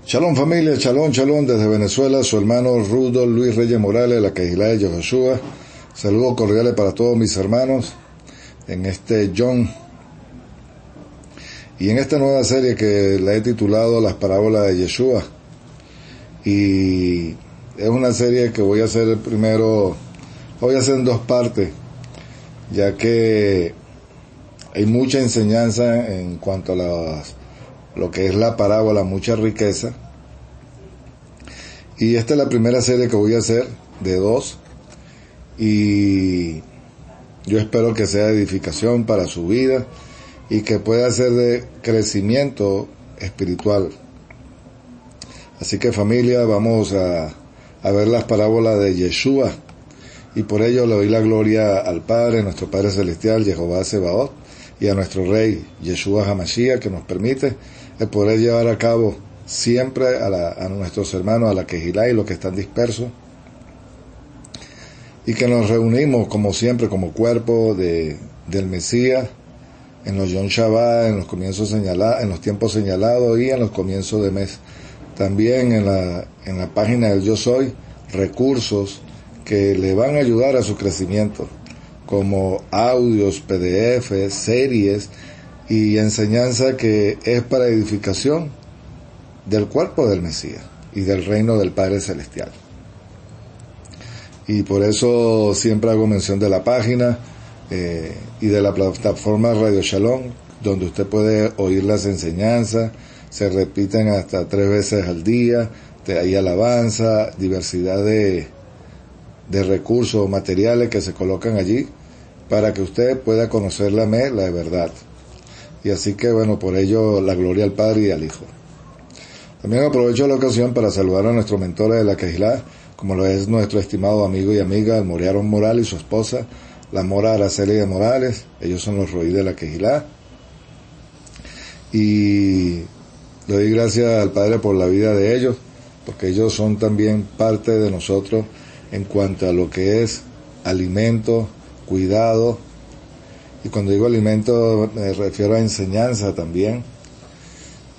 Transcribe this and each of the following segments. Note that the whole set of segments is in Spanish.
Shalom familia, shalom, shalom desde Venezuela, su hermano Rudolf Luis Reyes Morales, la Kehilá de Yehoshua. Saludos cordiales para todos mis hermanos en este John y en esta nueva serie que la he titulado Las Parábolas de Yeshua. Y es una serie que voy a hacer en dos partes, ya que hay mucha enseñanza en cuanto a lo que es la parábola, mucha riqueza. Y esta es la primera serie que voy a hacer, de dos, y yo espero que sea edificación para su vida y que pueda ser de crecimiento espiritual. Así que familia, vamos a ver las parábolas de Yeshua, y por ello le doy la gloria al Padre, nuestro Padre Celestial, Jehová Sebaot, y a nuestro Rey, Yeshua HaMashiach, que nos permite el poder llevar a cabo siempre a nuestros hermanos, a la Kehilá y los que están dispersos, y que nos reunimos como siempre, como cuerpo del Mesías, en los Yom Shabbat, en los tiempos señalados y en los comienzos de mes. También en la página del Yo Soy, recursos que le van a ayudar a su crecimiento, como audios, PDF, series y enseñanza que es para edificación del cuerpo del Mesías y del reino del Padre Celestial. Y por eso siempre hago mención de la página y de la plataforma Radio Shalom, donde usted puede oír las enseñanzas, se repiten hasta 3 veces al día, hay alabanza, diversidad de recursos materiales que se colocan allí para que usted pueda conocer la de verdad. Y así que bueno, por ello la gloria al Padre y al Hijo. También aprovecho la ocasión para saludar a nuestros mentores de la Kehilá, como lo es nuestro estimado amigo y amiga, el Moriaron Morales y su esposa, la Mora Araceli de Morales. Ellos son los roí de la Kehilá. Y le doy gracias al Padre por la vida de ellos, porque ellos son también parte de nosotros en cuanto a lo que es alimento, cuidado, y cuando digo alimento me refiero a enseñanza también,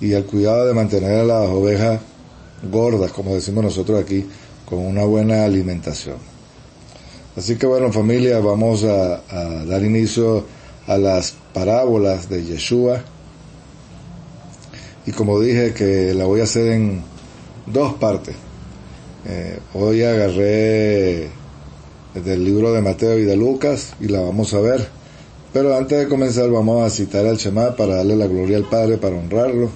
y al cuidado de mantener a las ovejas gordas, como decimos nosotros aquí, con una buena alimentación. Así que bueno familia, vamos a dar inicio a las parábolas de Yeshua, y como dije que la voy a hacer en dos partes. Hoy agarré del libro de Mateo y de Lucas y la vamos a ver, pero antes de comenzar vamos a citar al Shema para darle la gloria al Padre, para honrarlo,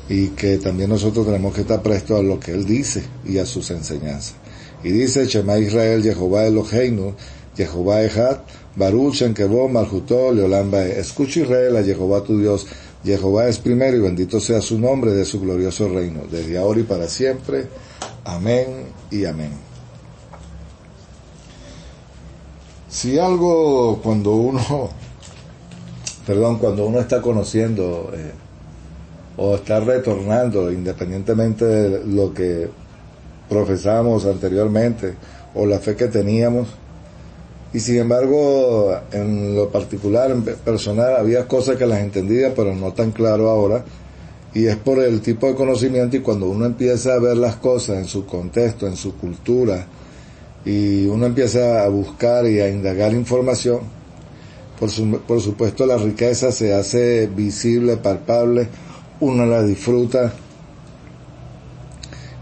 y que también nosotros tenemos que estar prestos a lo que Él dice y a sus enseñanzas. Y dice: Shema Israel, Jehová Eloheinu, Jehová Echad, Baruch Shem Kevod Malchutó Leolam Bae. Escucha Israel a Jehová tu Dios, Jehová es primero y bendito sea su nombre de su glorioso reino, desde ahora y para siempre. Amén y amén. Si algo cuando uno está conociendo o está retornando, independientemente de lo que profesamos anteriormente o la fe que teníamos, y sin embargo en lo particular, en personal, había cosas que las entendía pero no tan claro ahora, y es por el tipo de conocimiento, y cuando uno empieza a ver las cosas en su contexto, en su cultura, y uno empieza a buscar y a indagar información, por supuesto la riqueza se hace visible, palpable, uno la disfruta,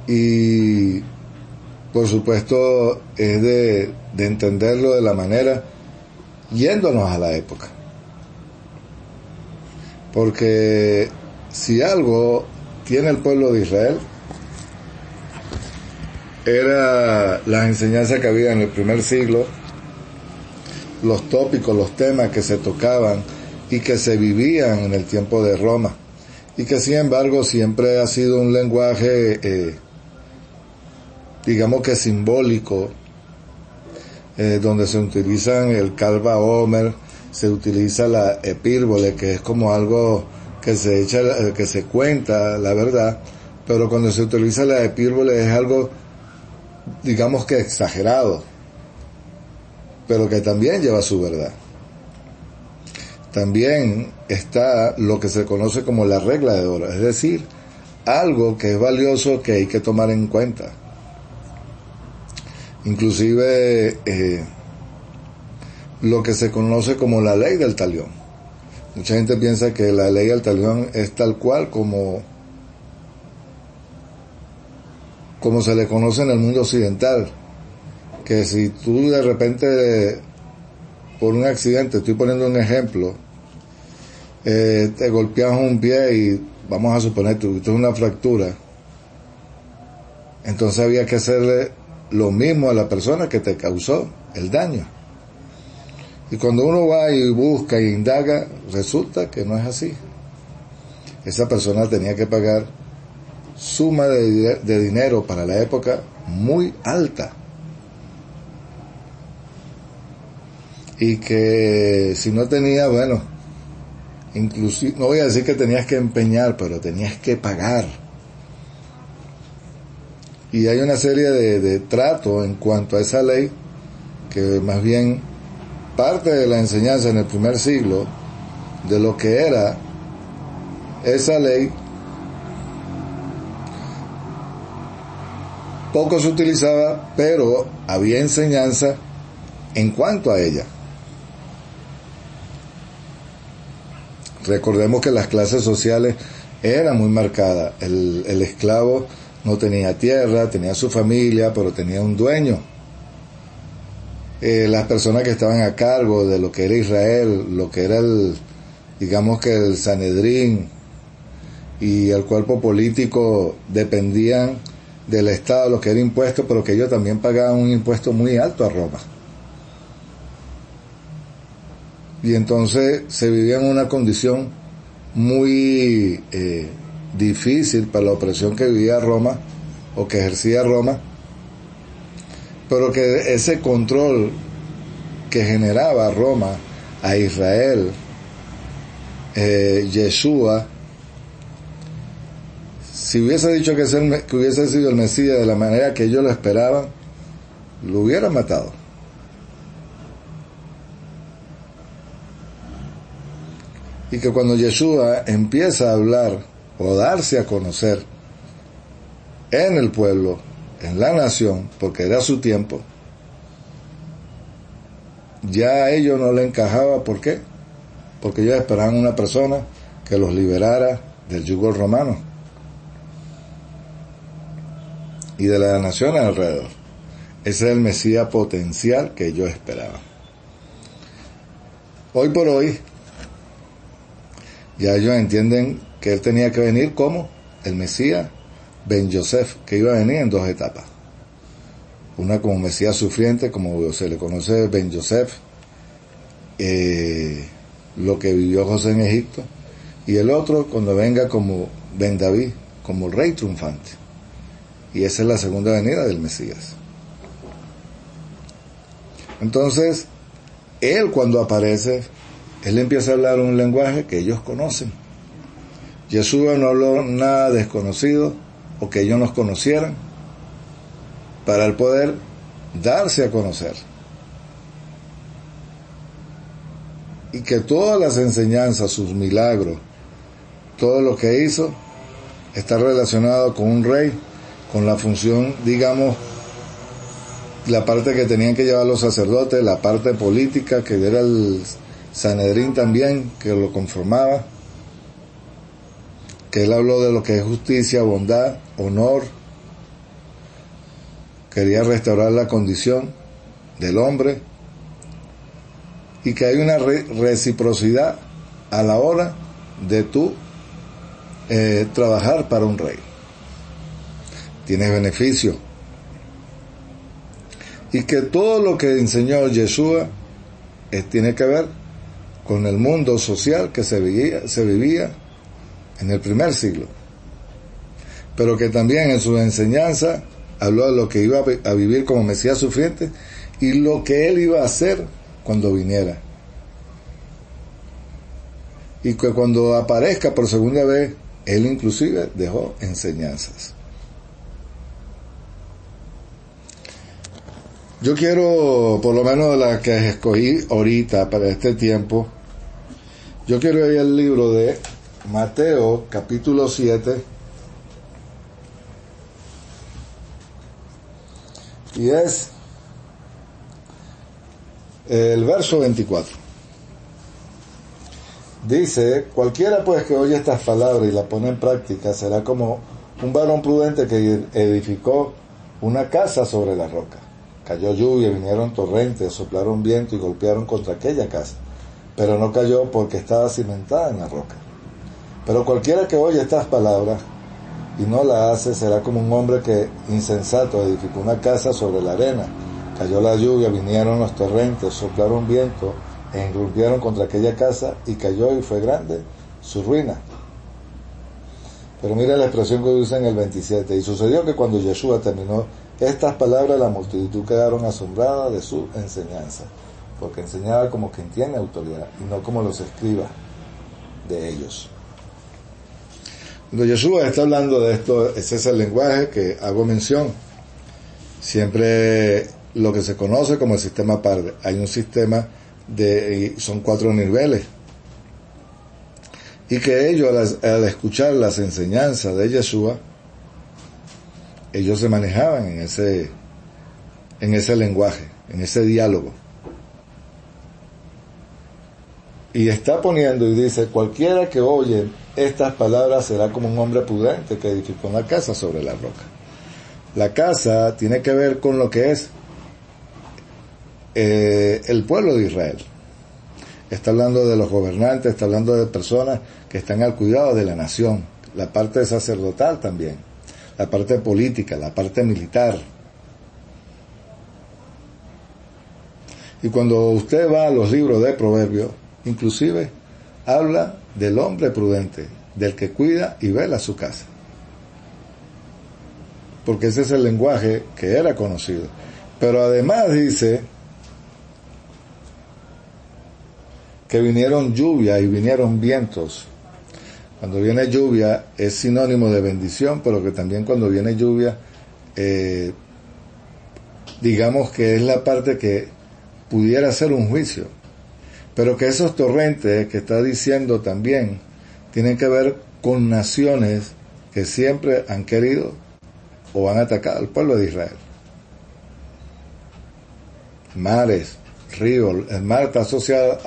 y por supuesto es de entenderlo de la manera yéndonos a la época, porque si algo tiene el pueblo de Israel era las enseñanzas que había en el primer siglo, los tópicos, los temas que se tocaban y que se vivían en el tiempo de Roma, y que sin embargo siempre ha sido un lenguaje digamos que simbólico, donde se utilizan el Kal Vaomer, se utiliza la epírbole, que es como algo que se cuenta la verdad, pero cuando se utiliza la epírbole es algo, digamos que exagerado, pero que también lleva su verdad. También está lo que se conoce como la regla de oro, es decir, algo que es valioso que hay que tomar en cuenta. Inclusive lo que se conoce como la ley del talión. Mucha gente piensa que la ley del talión es tal cual como se le conoce en el mundo occidental, que si tú de repente por un accidente, estoy poniendo un ejemplo, te golpeas un pie y vamos a suponer tuviste una fractura, entonces había que hacerle lo mismo a la persona que te causó el daño. Y cuando uno va y busca e indaga, resulta que no es así. Esa persona tenía que pagar suma de dinero para la época muy alta. Y que si no tenía, bueno, inclusive, no voy a decir que tenías que empeñar, pero tenías que pagar. Y hay una serie de tratos en cuanto a esa ley, que más bien parte de la enseñanza en el primer siglo de lo que era esa ley, poco se utilizaba, pero había enseñanza en cuanto a ella. Recordemos que las clases sociales eran muy marcadas. El esclavo no tenía tierra, tenía su familia, pero tenía un dueño. Las personas que estaban a cargo de lo que era Israel, lo que era digamos que el Sanedrín y el cuerpo político, dependían del Estado, lo que era impuesto, pero que ellos también pagaban un impuesto muy alto a Roma. Y entonces se vivía en una condición muy difícil para la opresión que vivía Roma, o que ejercía Roma, pero que ese control que generaba Roma a Israel, Yeshua, si hubiese dicho que hubiese sido el Mesías de la manera que ellos lo esperaban, lo hubieran matado. Y que cuando Yeshua empieza a hablar o darse a conocer en el pueblo, en la nación, porque era su tiempo, ya a ellos no le encajaba. ¿Por qué? Porque ellos esperaban una persona que los liberara del yugo romano y de las naciones alrededor. Ese es el Mesías potencial que ellos esperaban. Hoy por hoy, ya ellos entienden que él tenía que venir como el Mesías Ben Yosef, que iba a venir en dos etapas. Una como Mesías sufriente, como se le conoce Ben Yosef, lo que vivió José en Egipto, y el otro cuando venga como Ben David, como el rey triunfante. Y esa es la segunda venida del Mesías. Entonces, él cuando aparece, él empieza a hablar un lenguaje que ellos conocen. Yeshua no habló nada desconocido o que ellos nos conocieran, para el poder darse a conocer. Y que todas las enseñanzas, sus milagros, todo lo que hizo, está relacionado con un rey, con la función, digamos, la parte que tenían que llevar los sacerdotes, la parte política, que era el Sanedrín también, que lo conformaba, que él habló de lo que es justicia, bondad, honor, quería restaurar la condición del hombre, y que hay una reciprocidad a la hora de tú trabajar para un rey. Tienes beneficio. Y que todo lo que enseñó Yeshua tiene que ver con el mundo social que se vivía en el primer siglo, pero que también en su enseñanza habló de lo que iba a vivir como Mesías sufriente y lo que él iba a hacer cuando viniera, y que cuando aparezca por segunda vez, él inclusive dejó enseñanzas. Yo quiero, por lo menos la que escogí ahorita para este tiempo, yo quiero ir al libro de Mateo, capítulo 7, y es el verso 24. Dice: cualquiera pues que oye estas palabras y las pone en práctica será como un varón prudente que edificó una casa sobre la roca. Cayó lluvia, vinieron torrentes, soplaron viento y golpearon contra aquella casa, pero no cayó porque estaba cimentada en la roca. Pero cualquiera que oye estas palabras y no la hace será como un hombre que insensato edificó una casa sobre la arena. Cayó la lluvia, vinieron los torrentes, soplaron viento e irrumpieron contra aquella casa y cayó y fue grande su ruina. Pero mira la expresión que usa en el 27. Y sucedió que cuando Yeshua terminó estas palabras, la multitud quedaron asombrada de su enseñanza, porque enseñaba como quien tiene autoridad y no como los escribas de ellos. Cuando Yeshua está hablando de esto, ese es el lenguaje que hago mención. Siempre lo que se conoce como el sistema PARDE. Hay un sistema son 4 niveles. Y que ellos, al escuchar las enseñanzas de Yeshua, ellos se manejaban en ese lenguaje, en ese diálogo. Y está poniendo y dice: cualquiera que oye estas palabras será como un hombre prudente que edificó una casa sobre la roca. La casa tiene que ver con lo que es el pueblo de Israel. Está hablando de los gobernantes, está hablando de personas que están al cuidado de la nación, la parte sacerdotal también, la parte política, la parte militar. Y cuando usted va a los libros de Proverbios, inclusive habla del hombre prudente, del que cuida y vela su casa. Porque ese es el lenguaje que era conocido. Pero además dice que vinieron lluvia y vinieron vientos. Cuando viene lluvia es sinónimo de bendición, pero que también cuando viene lluvia, digamos que es la parte que pudiera ser un juicio. Pero que esos torrentes que está diciendo también tienen que ver con naciones que siempre han querido o han atacado al pueblo de Israel. Mares, ríos, el mar está asociado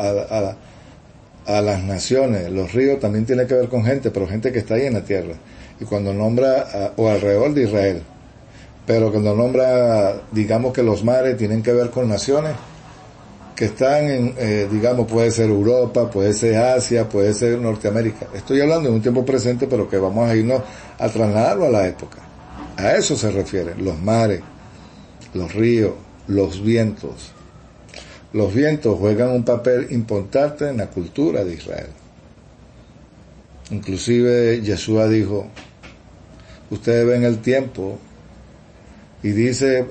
a las naciones, los ríos también tienen que ver con gente, pero gente que está ahí en la tierra. Y cuando nombra, o alrededor de Israel, pero cuando nombra, digamos que los mares tienen que ver con naciones que están en, digamos, puede ser Europa, puede ser Asia, puede ser Norteamérica. Estoy hablando de un tiempo presente, pero que vamos a irnos a trasladarlo a la época. A eso se refieren los mares, los ríos, los vientos. Los vientos juegan un papel importante en la cultura de Israel. Inclusive Yeshua dijo: ustedes ven el tiempo y dice,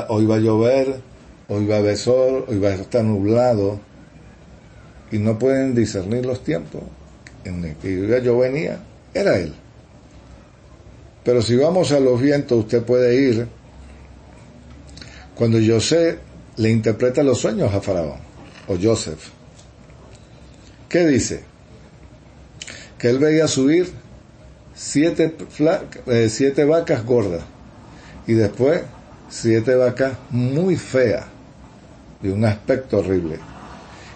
hoy va a llover, hoy va a haber sol, hoy va a estar nublado, y no pueden discernir los tiempos. En el que yo venía, era él. Pero si vamos a los vientos, usted puede ir cuando José le interpreta los sueños a Faraón, o Joseph. ¿Qué dice? Que él veía subir 7 vacas gordas y después 7 vacas muy feas, de un aspecto horrible.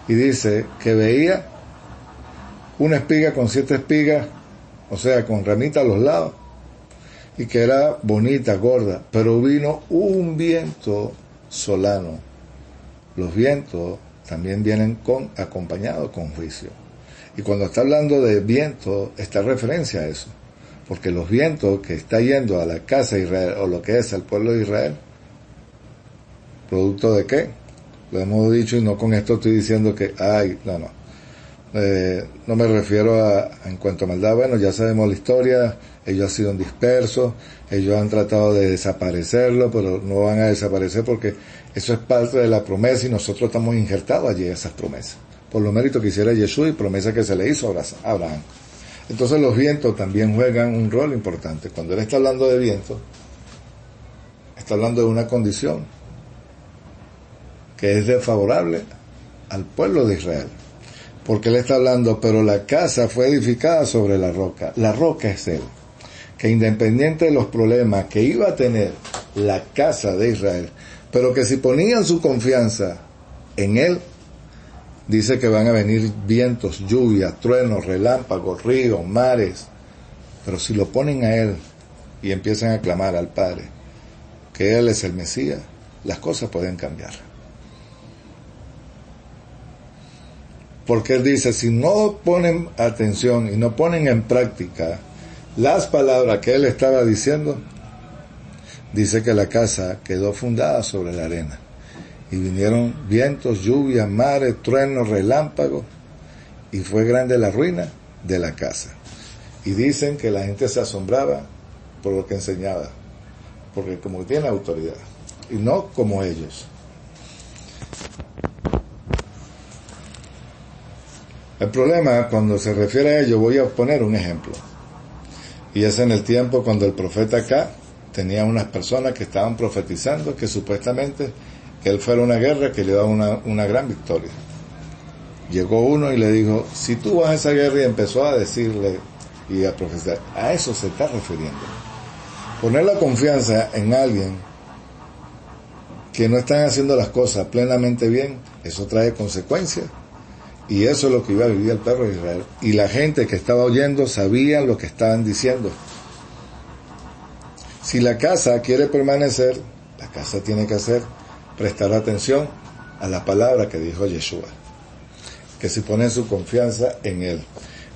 Y dice que veía una espiga con 7 espigas, o sea, con ramitas a los lados, y que era bonita, gorda, pero vino un viento solano. Los vientos también vienen acompañados con juicio. Y cuando está hablando de viento, está referencia a eso. Porque los vientos que está yendo a la casa de Israel, o lo que es el pueblo de Israel, ¿producto de qué? Lo hemos dicho, y no con esto estoy diciendo que, no me refiero en cuanto a maldad. Bueno, ya sabemos la historia, ellos han sido dispersos, ellos han tratado de desaparecerlo, pero no van a desaparecer porque eso es parte de la promesa y nosotros estamos injertados allí en esas promesas, por los méritos que hiciera Yeshua y promesa que se le hizo a Abraham. Entonces los vientos también juegan un rol importante. Cuando él está hablando de viento, está hablando de una condición que es desfavorable al pueblo de Israel. Porque él está hablando, pero la casa fue edificada sobre la roca. La roca es él. Que independiente de los problemas que iba a tener la casa de Israel, pero que si ponían su confianza en Él, dice que van a venir vientos, lluvias, truenos, relámpagos, ríos, mares. Pero si lo ponen a Él y empiezan a clamar al Padre que Él es el Mesías, las cosas pueden cambiar. Porque Él dice, si no ponen atención y no ponen en práctica las palabras que Él estaba diciendo, dice que la casa quedó fundada sobre la arena. Y vinieron vientos, lluvias, mares, truenos, relámpagos, y fue grande la ruina de la casa. Y dicen que la gente se asombraba por lo que enseñaba, porque como tiene autoridad, y no como ellos. El problema, cuando se refiere a ello, voy a poner un ejemplo. Y es en el tiempo cuando el profeta acá tenía unas personas que estaban profetizando que supuestamente él fuera una guerra que le daba una gran victoria. Llegó uno y le dijo, si tú vas a esa guerra, y empezó a decirle y a profetizar, a eso se está refiriendo. Poner la confianza en alguien que no están haciendo las cosas plenamente bien, eso trae consecuencias. Y eso es lo que iba a vivir el pueblo de Israel. Y la gente que estaba oyendo sabía lo que estaban diciendo. Si la casa quiere permanecer, la casa tiene que prestar atención a la palabra que dijo Yeshua. Que si ponen su confianza en Él.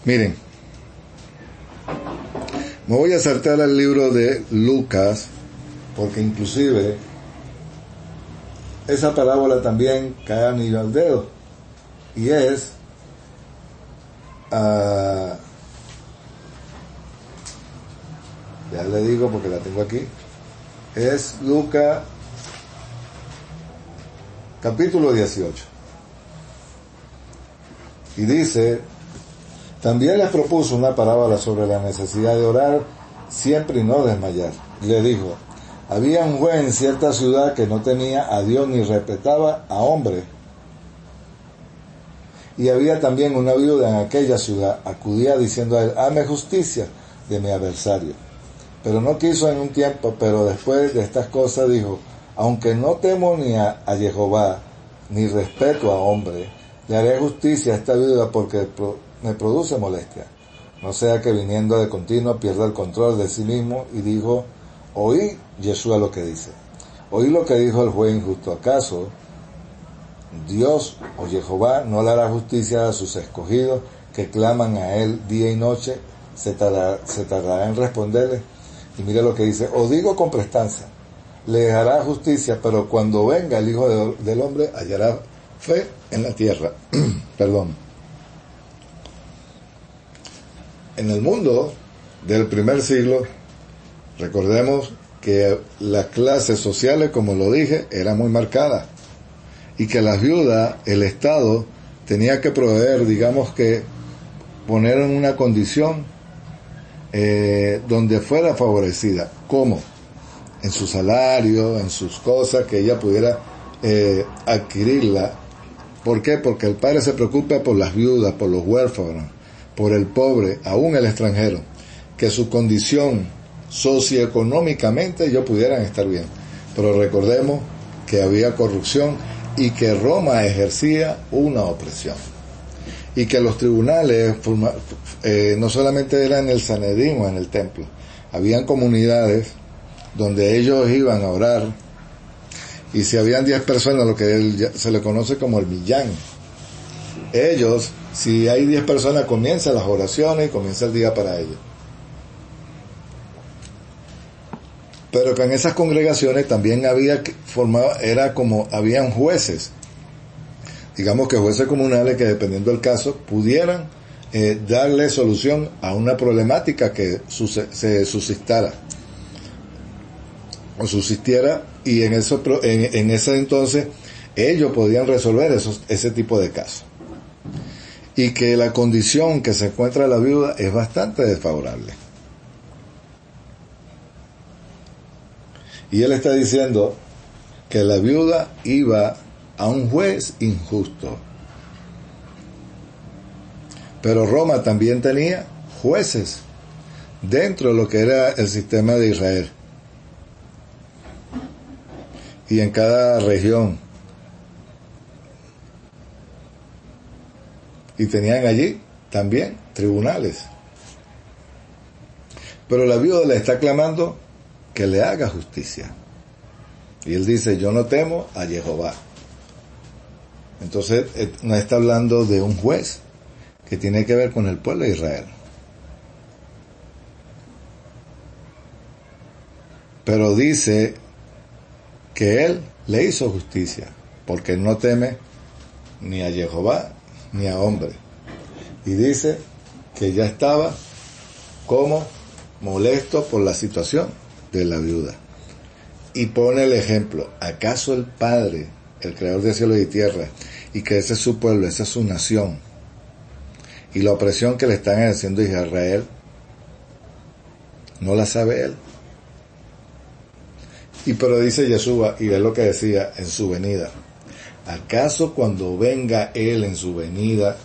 Miren, me voy a saltar al libro de Lucas, porque inclusive esa parábola también cae anillo al dedo. Y es ya le digo porque la tengo aquí, es Lucas capítulo 18 y dice, también les propuso una parábola sobre la necesidad de orar siempre y no desmayar. Le dijo, había un juez en cierta ciudad que no temía a Dios ni respetaba a hombre. Y había también una viuda en aquella ciudad, acudía diciendo a él, hazme justicia de mi adversario. Pero no quiso en un tiempo, pero después de estas cosas dijo, aunque no temo ni a Jehová, ni respeto a hombre, le haré justicia a esta viuda porque me produce molestia. No sea que viniendo de continuo pierda el control de sí mismo. Y dijo, oí Yeshua lo que dice. Oí lo que dijo el juez injusto. ¿Acaso Dios o Jehová no le hará justicia a sus escogidos que claman a Él día y noche? Se tardará en responderle. Y mire lo que dice, os digo con prestancia, le hará justicia, pero cuando venga el Hijo del Hombre hallará fe en la tierra. Perdón. En el mundo del primer siglo, recordemos que las clases sociales, como lo dije, eran muy marcadas. Y que las viudas, el Estado, tenía que proveer, digamos que, poner en una condición donde fuera favorecida. ¿Cómo? En su salario, en sus cosas, que ella pudiera adquirirla. ¿Por qué? Porque el Padre se preocupa por las viudas, por los huérfanos, por el pobre, aún el extranjero, que su condición socioeconómicamente ellos pudieran estar bien. Pero recordemos que había corrupción y que Roma ejercía una opresión. Y que los tribunales no solamente eran en el Sanedrín o en el templo, habían comunidades donde ellos iban a orar, y si habían 10 personas, lo que se le conoce como el millán, ellos, si hay 10 personas, comienzan las oraciones y comienza el día para ellos. Pero que en esas congregaciones también habían jueces, digamos que jueces comunales que dependiendo del caso pudieran darle solución a una problemática que se suscitara o subsistiera, y en ese entonces ellos podían resolver ese tipo de casos. Y que la condición que se encuentra la viuda es bastante desfavorable. Y él está diciendo que la viuda iba a un juez injusto. Pero Roma también tenía jueces dentro de lo que era el sistema de Israel. y en cada región. Y tenían allí también tribunales. Pero la viuda le está clamando que le haga justicia. Y él dice, yo no temo a Jehová. Entonces, no está hablando de un juez que tiene que ver con el pueblo de Israel. Pero dice que él le hizo justicia, porque él no teme ni a Jehová ni a hombre. Y dice que ya estaba como molesto por la situación de la viuda. Y pone el ejemplo, ¿acaso el Padre, el creador de cielos y tierra, y que ese es su pueblo, esa es su nación, y la opresión que le están haciendo a Israel, no la sabe él? Y pero dice Yeshua, y es lo que decía en su venida, ¿acaso cuando venga él en su venida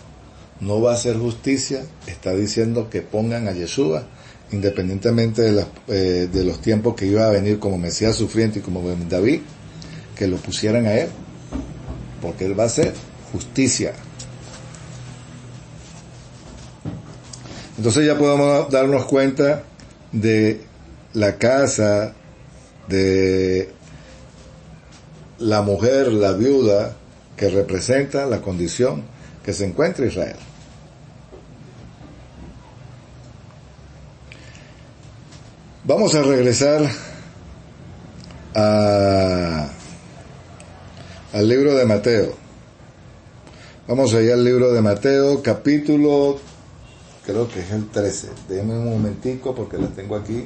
no va a hacer justicia? Está diciendo que pongan a Yeshua, independientemente de los tiempos que iba a venir como Mesías sufriente y como David, que lo pusieran a él, porque él va a hacer justicia. Entonces ya podemos darnos cuenta de la casa de la mujer, la viuda, que representa la condición que se encuentra Israel. Vamos a regresar al libro de Mateo. Vamos allá al libro de Mateo, capítulo, creo que es el 13. Déjenme un momentico porque la tengo aquí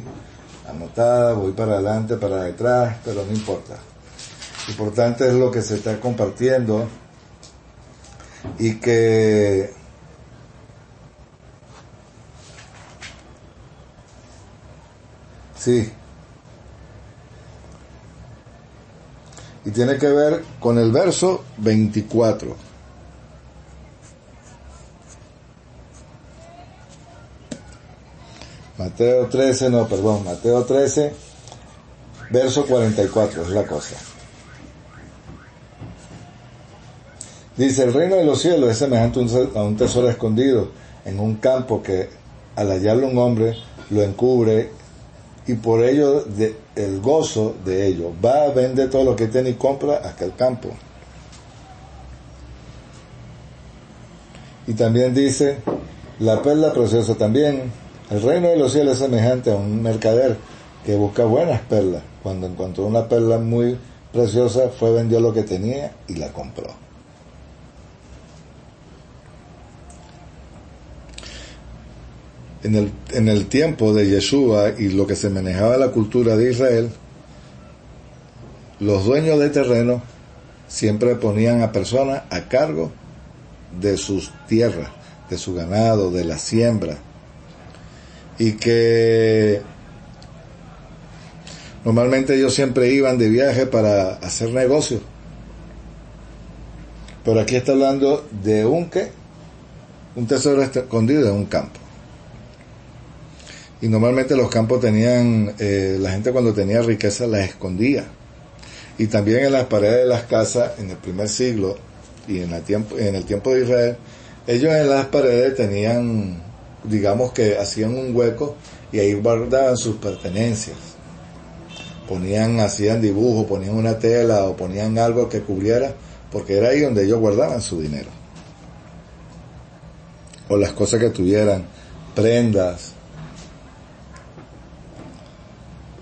anotada, voy para adelante, para detrás, pero no importa. Lo importante es lo que se está compartiendo y que sí, y tiene que ver con el verso 24. Mateo 13, verso 44, es la cosa. Dice, el reino de los cielos es semejante a un tesoro escondido en un campo que al hallarlo un hombre lo encubre y por ello el gozo de ello va, vende todo lo que tiene y compra aquel campo. Y también dice, la perla preciosa también, el reino de los cielos es semejante a un mercader que busca buenas perlas. Cuando encontró una perla muy preciosa, fue, vendió lo que tenía y la compró. En el tiempo de Yeshua y lo que se manejaba la cultura de Israel, los dueños de terreno siempre ponían a personas a cargo de sus tierras, de su ganado, de la siembra, y que normalmente ellos siempre iban de viaje para hacer negocios. Pero aquí está hablando de un tesoro escondido en un campo. Y normalmente los campos tenían, la gente cuando tenía riqueza las escondía. Y también en las paredes de las casas, en el primer siglo y en el tiempo de Israel, ellos en las paredes tenían, digamos que hacían un hueco y ahí guardaban sus pertenencias. Hacían dibujos, ponían una tela o ponían algo que cubriera, porque era ahí donde ellos guardaban su dinero. O las cosas que tuvieran, prendas.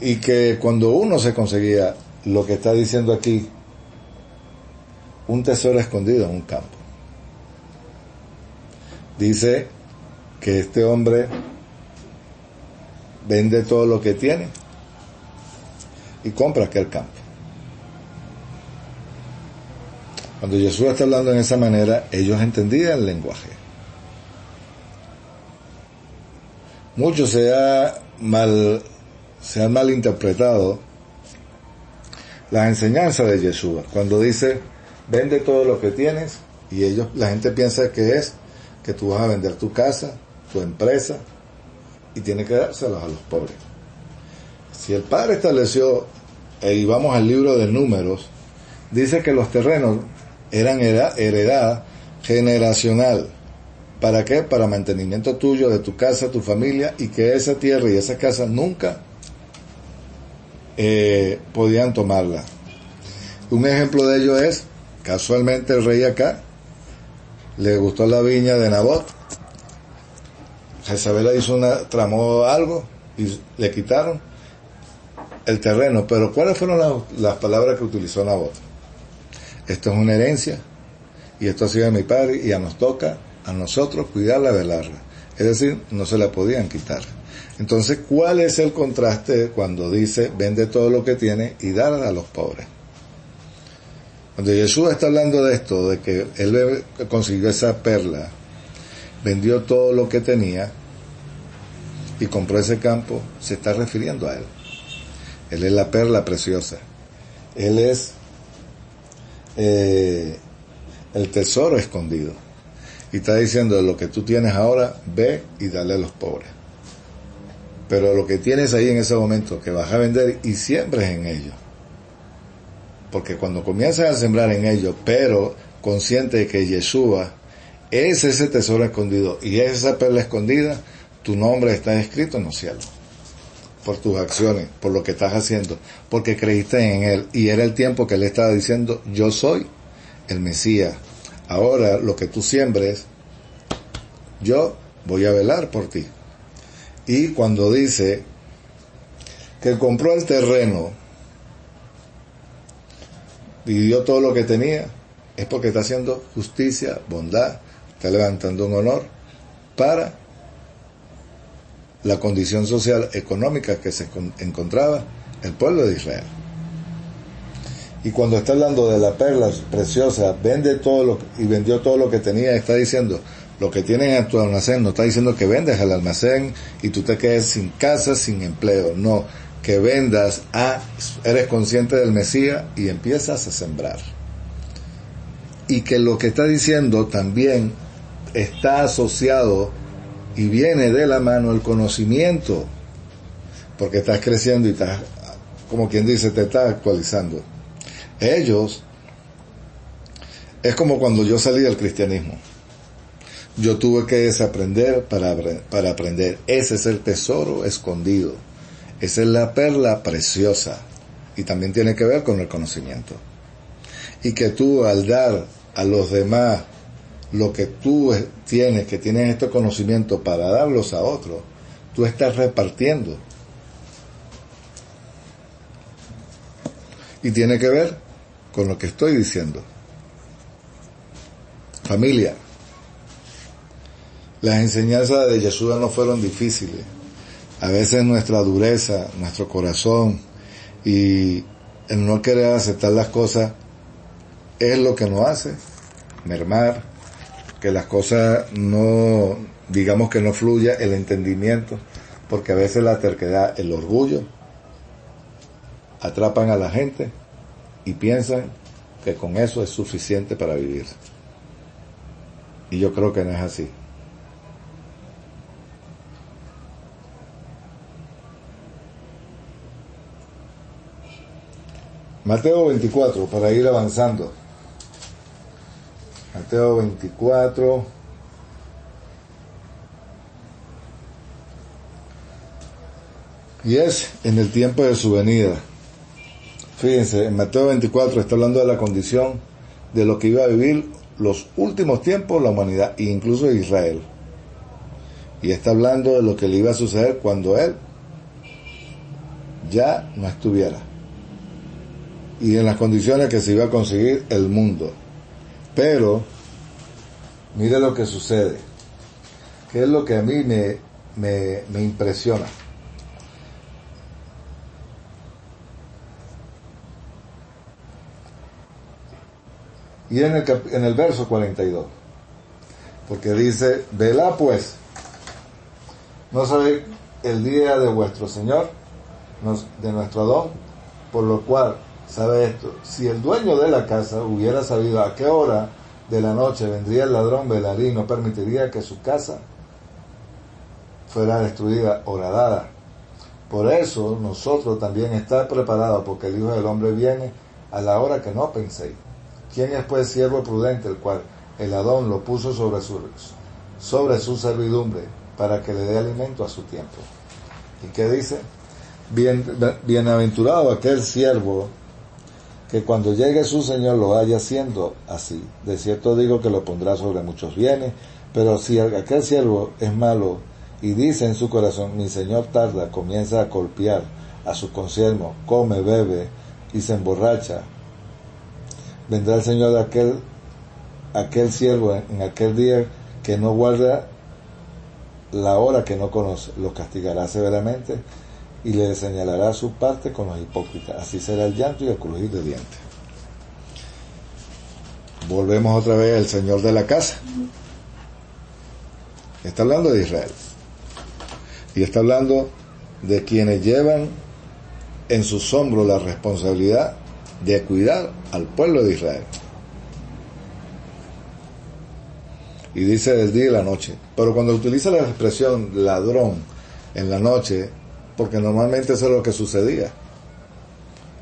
Y que cuando uno se conseguía lo que está diciendo aquí, un tesoro escondido en un campo. Dice que este hombre vende todo lo que tiene y compra aquel campo. Cuando Jesús está hablando en esa manera, ellos entendían el lenguaje. Mucho se han malinterpretado las enseñanzas de Yeshua cuando dice vende todo lo que tienes, y la gente piensa que es que tú vas a vender tu casa, tu empresa, y tienes que dárselas a los pobres. Si el Padre estableció y vamos al libro de Números, dice que los terrenos eran heredad generacional. ¿Para qué? Para mantenimiento tuyo, de tu casa, tu familia, y que esa tierra y esa casa nunca podían tomarla. Un ejemplo de ello es, casualmente el rey acá le gustó la viña de Nabot. Jezabel hizo tramó algo y le quitaron el terreno. Pero ¿cuáles fueron las palabras que utilizó Nabot? Esto es una herencia y esto ha sido de mi padre y ya nos toca a nosotros cuidarla, velarla. Es decir, no se la podían quitar. Entonces, ¿cuál es el contraste cuando dice vende todo lo que tiene y dar a los pobres? Cuando Jesús está hablando de esto, de que él consiguió esa perla, vendió todo lo que tenía y compró ese campo, se está refiriendo a él. Él es la perla preciosa. Él es el tesoro escondido. Y está diciendo, lo que tú tienes ahora, ve y dale a los pobres. Pero lo que tienes ahí en ese momento, que vas a vender y siembres en ello. Porque cuando comienzas a sembrar en ello, pero consciente de que Yeshua es ese tesoro escondido y es esa perla escondida, tu nombre está escrito en los cielos. Por tus acciones, por lo que estás haciendo, porque creíste en Él. Y era el tiempo que Él estaba diciendo, yo soy el Mesías. Ahora lo que tú siembres, yo voy a velar por ti. Y cuando dice que compró el terreno y dio todo lo que tenía, es porque está haciendo justicia, bondad, está levantando un honor para la condición social, económica que se encontraba el pueblo de Israel. Y cuando está hablando de la perla preciosa, vende todo y vendió todo lo que tenía, está diciendo, lo que tienes en tu almacén, no está diciendo que vendes el almacén y tú te quedes sin casa, sin empleo, no, que vendas, eres consciente del Mesías y empiezas a sembrar. Y que lo que está diciendo también está asociado y viene de la mano el conocimiento, porque estás creciendo y estás, como quien dice, te estás actualizando. Ellos, es como cuando yo salí del cristianismo. Yo tuve que desaprender para aprender. Ese es el tesoro escondido. Esa es la perla preciosa. Y también tiene que ver con el conocimiento. Y que tú al dar a los demás lo que tú tienes, que tienes este conocimiento para darlos a otros, tú estás repartiendo. Y tiene que ver con lo que estoy diciendo. Familia, las enseñanzas de Yeshua no fueron difíciles. A veces nuestra dureza, nuestro corazón y el no querer aceptar las cosas es lo que nos hace mermar, que las cosas no, digamos que no fluya el entendimiento, porque a veces la terquedad, el orgullo, atrapan a la gente y piensan que con eso es suficiente para vivir. Y yo creo que no es así. Mateo 24, para ir avanzando. Mateo 24. Y es en el tiempo de su venida. Fíjense, en Mateo 24 está hablando de la condición de lo que iba a vivir los últimos tiempos la humanidad, e incluso Israel. Y está hablando de lo que le iba a suceder cuando él ya no estuviera. Y en las condiciones que se iba a conseguir el mundo. Pero, mire lo que sucede. Que es lo que a mí me impresiona. Y en el verso 42, porque dice, velá pues, no sabéis el día de vuestro Señor, de nuestro Adón, por lo cual, sabe esto, si el dueño de la casa hubiera sabido a qué hora de la noche vendría el ladrón, velaría y no permitiría que su casa fuera destruida, horadada. Por eso nosotros también estar preparados, porque el Hijo del Hombre viene a la hora que no penséis. ¿Quién es pues siervo prudente, el cual el Adón lo puso sobre su servidumbre, para que le dé alimento a su tiempo? ¿Y qué dice? Bienaventurado aquel siervo que cuando llegue su Señor lo haya haciendo así. De cierto digo que lo pondrá sobre muchos bienes, pero si aquel siervo es malo y dice en su corazón, mi Señor tarda, comienza a golpear a su consiervo, come, bebe y se emborracha, vendrá el Señor de aquel siervo en aquel día que no guarda la hora que no conoce, lo castigará severamente y le señalará su parte con los hipócritas. Así será el llanto y el crujir de dientes. Volvemos otra vez al Señor de la casa. Está hablando de Israel. Y está hablando de quienes llevan en sus hombros la responsabilidad de cuidar al pueblo de Israel. Y dice del día y la noche. Pero cuando utiliza la expresión ladrón en la noche, porque normalmente eso es lo que sucedía.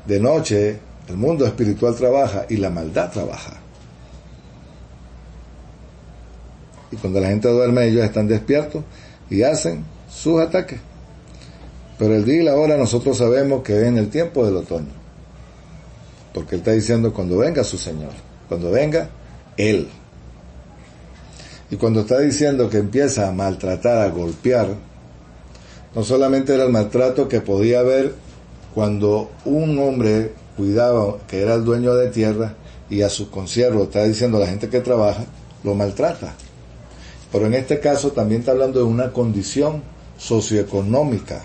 De noche, el mundo espiritual trabaja y la maldad trabaja. Y cuando la gente duerme, ellos están despiertos y hacen sus ataques. Pero el día y la hora nosotros sabemos que es en el tiempo del otoño. Porque Él está diciendo cuando venga su Señor, cuando venga Él. Y cuando está diciendo que empieza a maltratar, a golpear, no solamente era el maltrato que podía haber cuando un hombre cuidaba, que era el dueño de tierra, y a sus consiervos, está diciendo la gente que trabaja, lo maltrata. Pero en este caso también está hablando de una condición socioeconómica,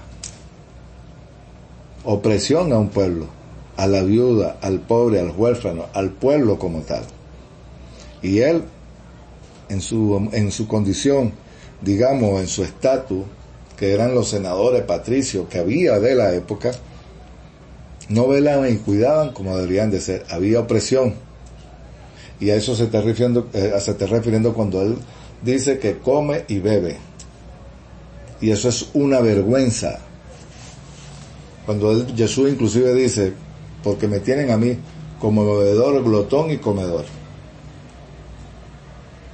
opresión a un pueblo, a la viuda, al pobre, al huérfano, al pueblo como tal. Y él, en su condición, digamos, en su estatus, que eran los senadores patricios que había de la época, no velaban y cuidaban como deberían de ser. Había opresión. Y a eso se está refiriendo cuando él dice que come y bebe. Y eso es una vergüenza. Cuando Jesús inclusive dice, porque me tienen a mí como bebedor, glotón y comedor.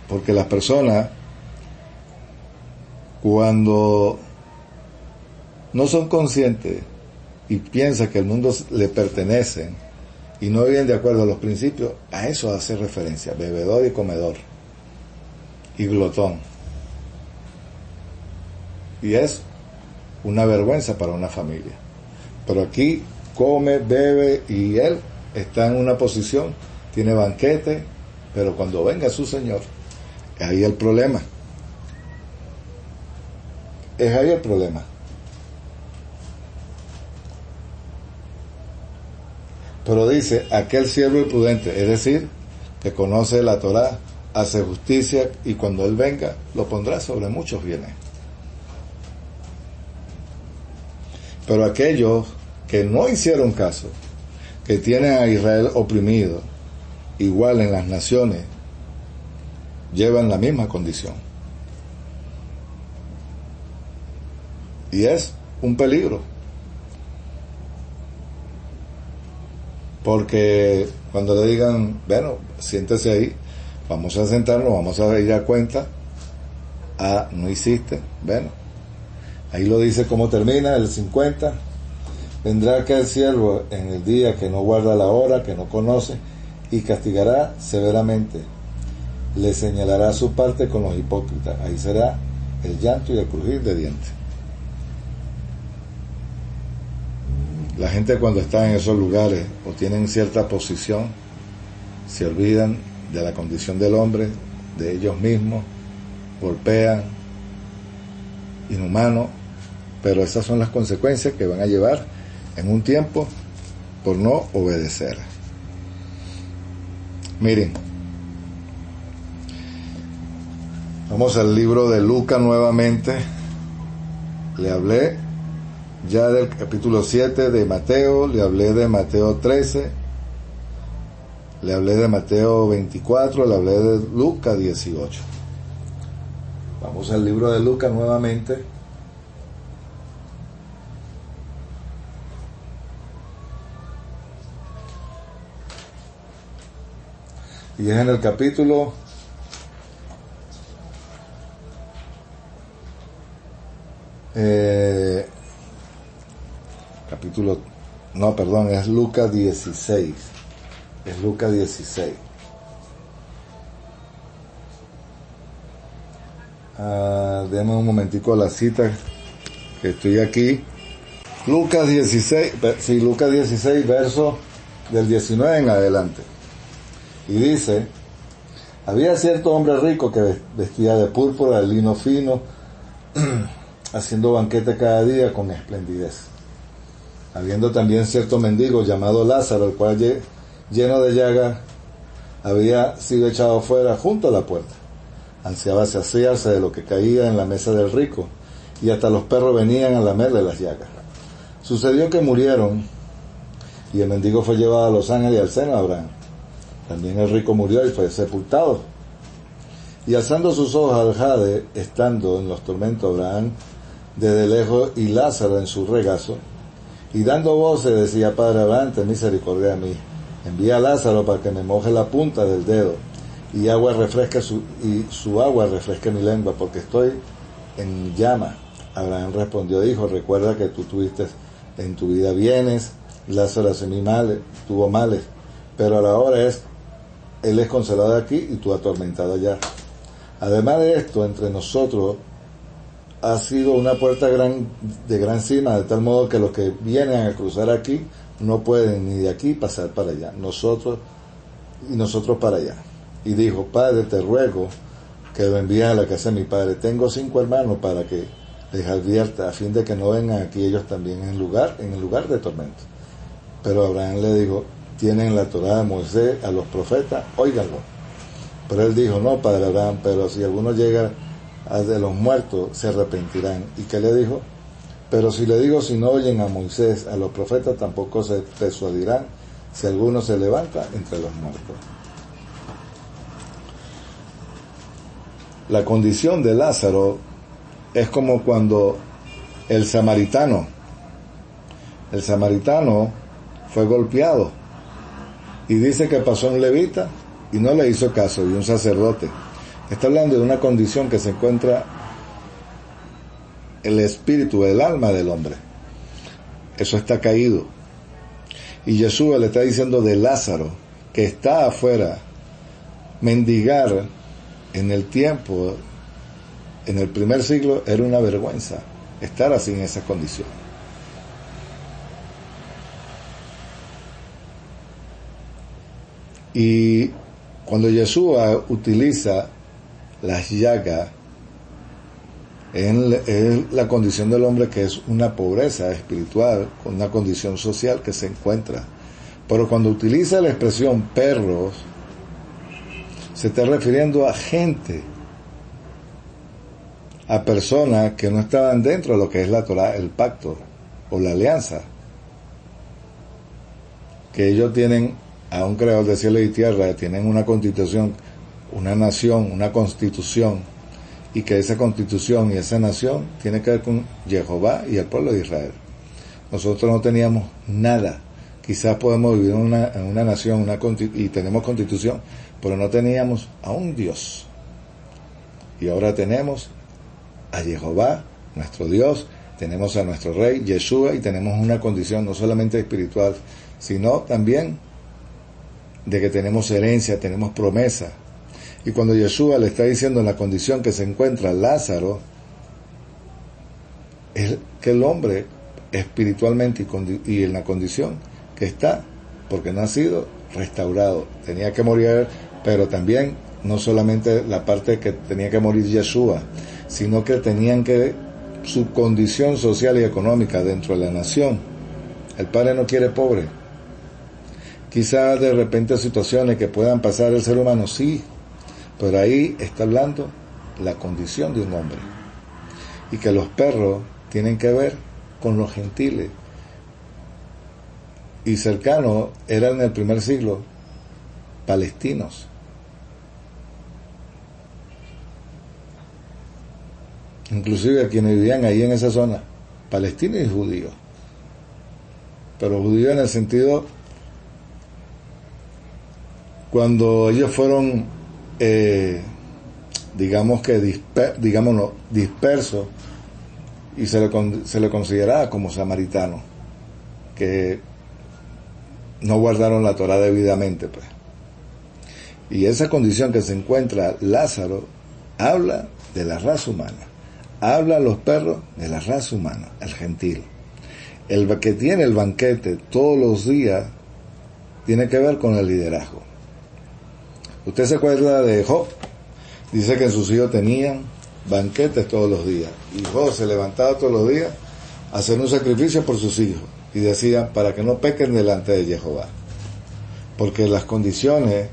Porque las personas, cuando no son conscientes y piensan que el mundo le pertenece y no viven de acuerdo a los principios, a eso hace referencia, bebedor y comedor y glotón. Y es una vergüenza para una familia. Pero aquí come, bebe y él está en una posición, tiene banquete, pero cuando venga su Señor, es ahí el problema. Es ahí el problema. Pero dice, aquel siervo imprudente, es decir, que conoce la Torá, hace justicia y cuando él venga, lo pondrá sobre muchos bienes. Pero aquellos que no hicieron caso, que tienen a Israel oprimido, igual en las naciones, llevan la misma condición. Y es un peligro. Porque cuando le digan, bueno, siéntese ahí, vamos a sentarnos, vamos a ir a cuenta, no hiciste, bueno, ahí lo dice cómo termina, el 50, vendrá aquel siervo en el día que no guarda la hora, que no conoce, y castigará severamente, le señalará su parte con los hipócritas, ahí será el llanto y el crujir de dientes. La gente cuando está en esos lugares o tienen cierta posición, se olvidan de la condición del hombre, de ellos mismos, golpean, inhumanos, pero esas son las consecuencias que van a llevar en un tiempo por no obedecer. Miren, vamos al libro de Lucas nuevamente. Le hablé ya del capítulo 7 de Mateo, le hablé de Mateo 13, le hablé de Mateo 24, le hablé de Lucas 18. Vamos al libro de Lucas nuevamente. Y es en el capítulo es Lucas 16. Es Lucas 16. Deme un momentico la cita, que estoy aquí. Lucas 16, verso del 19 en adelante. Y dice: había cierto hombre rico que vestía de púrpura, de lino fino, haciendo banquete cada día con esplendidez. Habiendo también cierto mendigo llamado Lázaro, el cual lleno de llagas había sido echado fuera junto a la puerta. Ansiaba saciarse de lo que caía en la mesa del rico, y hasta los perros venían a lamerle las llagas. Sucedió que murieron, y el mendigo fue llevado a los ángeles y al seno de Abraham. También el rico murió y fue sepultado. Y alzando sus ojos al jade, estando en los tormentos Abraham desde lejos y Lázaro en su regazo, y dando voces decía: Padre Abraham, ten misericordia de mí, envía a Lázaro para que me moje la punta del dedo y su agua refresque mi lengua, porque estoy en llama. Abraham respondió: Hijo, recuerda que tú tuviste en tu vida bienes, Lázaro tuvo males, pero a la hora él es consolado aquí y tú atormentado allá. Además de esto, entre nosotros ha sido una puerta de gran cima, de tal modo que los que vienen a cruzar aquí no pueden ni de aquí pasar para allá, nosotros para allá. Y dijo: Padre, te ruego que lo envíes a la casa de mi padre. Tengo 5 hermanos para que les advierta, a fin de que no vengan aquí ellos también en el lugar de tormento. Pero Abraham le dijo: tienen la Torá de Moisés, a los profetas, óiganlo. Pero él dijo: no, Padre Abraham, pero si alguno llega de los muertos, se arrepentirán. ¿Y qué le dijo? Pero si le digo, si no oyen a Moisés, a los profetas, tampoco se persuadirán si alguno se levanta entre los muertos. La condición de Lázaro es como cuando el samaritano fue golpeado, y dice que pasó un levita y no le hizo caso, y un sacerdote. Está hablando de una condición que se encuentra el espíritu, el alma del hombre. Eso está caído. Y Yeshua le está diciendo de Lázaro, que está afuera, mendigar en el tiempo, en el primer siglo, era una vergüenza estar así en esa condición. Y cuando Yeshua utiliza las llagas, es la condición del hombre, que es una pobreza espiritual, con una condición social que se encuentra. Pero cuando utiliza la expresión perros, se está refiriendo a gente, a personas que no estaban dentro de lo que es la Torá, el pacto o la alianza, que ellos tienen a un creador de cielo y tierra, tienen una constitución, una nación, una constitución, y que esa constitución y esa nación tiene que ver con Jehová y el pueblo de Israel. Nosotros no teníamos nada. Quizás podemos vivir en una nación y tenemos constitución, pero no teníamos a un Dios. Y ahora tenemos a Jehová, nuestro Dios, tenemos a nuestro Rey, Yeshua, y tenemos una condición no solamente espiritual, sino también de que tenemos herencia, tenemos promesa. Y cuando Yeshua le está diciendo en la condición que se encuentra Lázaro, es que el hombre espiritualmente y en la condición que está, porque no ha sido restaurado, tenía que morir, pero también no solamente la parte que tenía que morir Yeshua, sino que tenían que su condición social y económica dentro de la nación. El Padre no quiere pobre. Quizás de repente situaciones que puedan pasar el ser humano, sí, pero ahí está hablando la condición de un hombre. Y que los perros tienen que ver con los gentiles. Y cercanos eran en el primer siglo palestinos. Inclusive quienes vivían ahí en esa zona, palestinos y judíos. Pero judíos en el sentido cuando ellos fueron, dispersos, y se le consideraba como samaritanos, que no guardaron la Torá debidamente, pues. Y esa condición que se encuentra Lázaro habla de la raza humana, habla a los perros de la raza humana, el gentil. El que tiene el banquete todos los días tiene que ver con el liderazgo. Usted se acuerda de Job, dice que sus hijos tenían banquetes todos los días, y Job se levantaba todos los días a hacer un sacrificio por sus hijos, y decía, para que no pequen delante de Jehová, porque las condiciones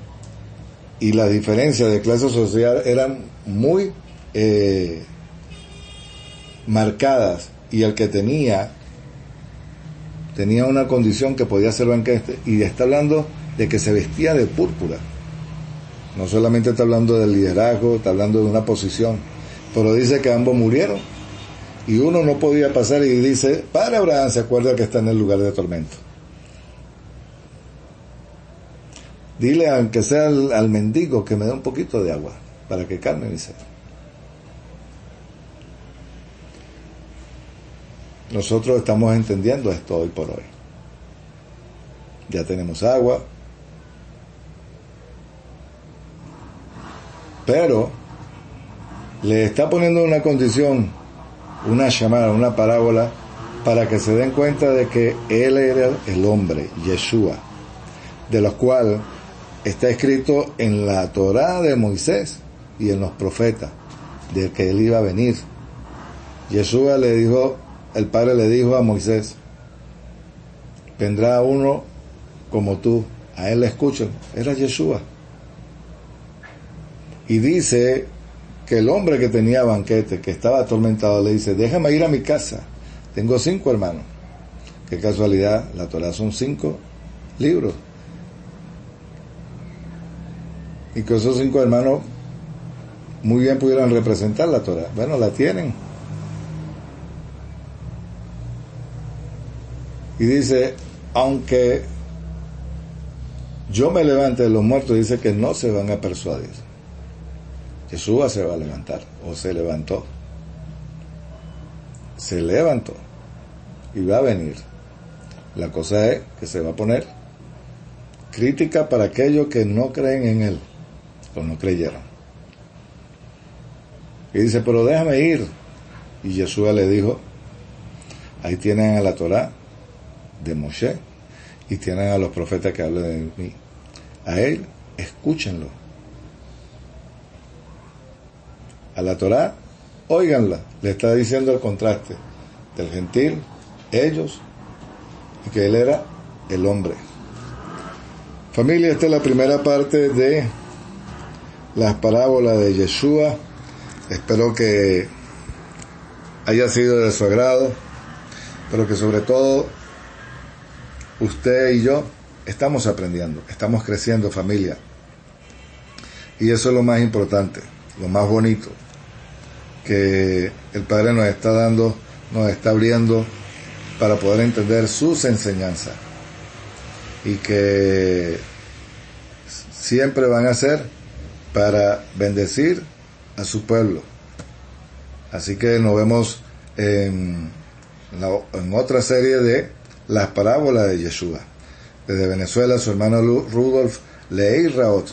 y la diferencia de clase social eran muy marcadas, y el que tenía una condición que podía hacer banquete, y está hablando de que se vestía de púrpura. No solamente está hablando del liderazgo, está hablando de una posición, pero dice que ambos murieron, y uno no podía pasar, y dice, Padre Abraham se acuerda que está en el lugar de tormento. Dile, aunque sea al mendigo, que me dé un poquito de agua, para que calme mi sed. Nosotros estamos entendiendo esto hoy por hoy. Ya tenemos agua, pero le está poniendo una condición, una llamada, una parábola, para que se den cuenta de que él era el hombre, Yeshua, de los cuales está escrito en la Torá de Moisés y en los profetas, de que él iba a venir. Yeshua le dijo, el Padre le dijo a Moisés, vendrá uno como tú, a él le escuchan, era Yeshua. Y dice que el hombre que tenía banquete, que estaba atormentado, le dice, déjame ir a mi casa, tengo 5 hermanos. Qué casualidad, la Torá son 5 libros. Y que esos 5 hermanos muy bien pudieran representar la Torá. Bueno, la tienen. Y dice, aunque yo me levante de los muertos, dice que no se van a persuadir. Jesús se va a levantar, o se levantó. Se levantó y va a venir. La cosa es que se va a poner crítica para aquellos que no creen en él, o no creyeron. Y dice, pero déjame ir. Y Jesús le dijo, ahí tienen a la Torá de Moshe, y tienen a los profetas que hablan de mí. A él, escúchenlo. A la Torá, óiganla. Le está diciendo el contraste del gentil, ellos, y que él era el hombre. Familia, esta es la primera parte de las parábolas de Yeshua. Espero que haya sido de su agrado, pero que sobre todo usted y yo estamos aprendiendo, estamos creciendo, familia. Y eso es lo más importante, lo más bonito, que el Padre nos está dando, nos está abriendo para poder entender sus enseñanzas, y que siempre van a ser para bendecir a su pueblo. Así que nos vemos en otra serie de las parábolas de Yeshua. Desde Venezuela, su hermano Rudolf Leí Raot.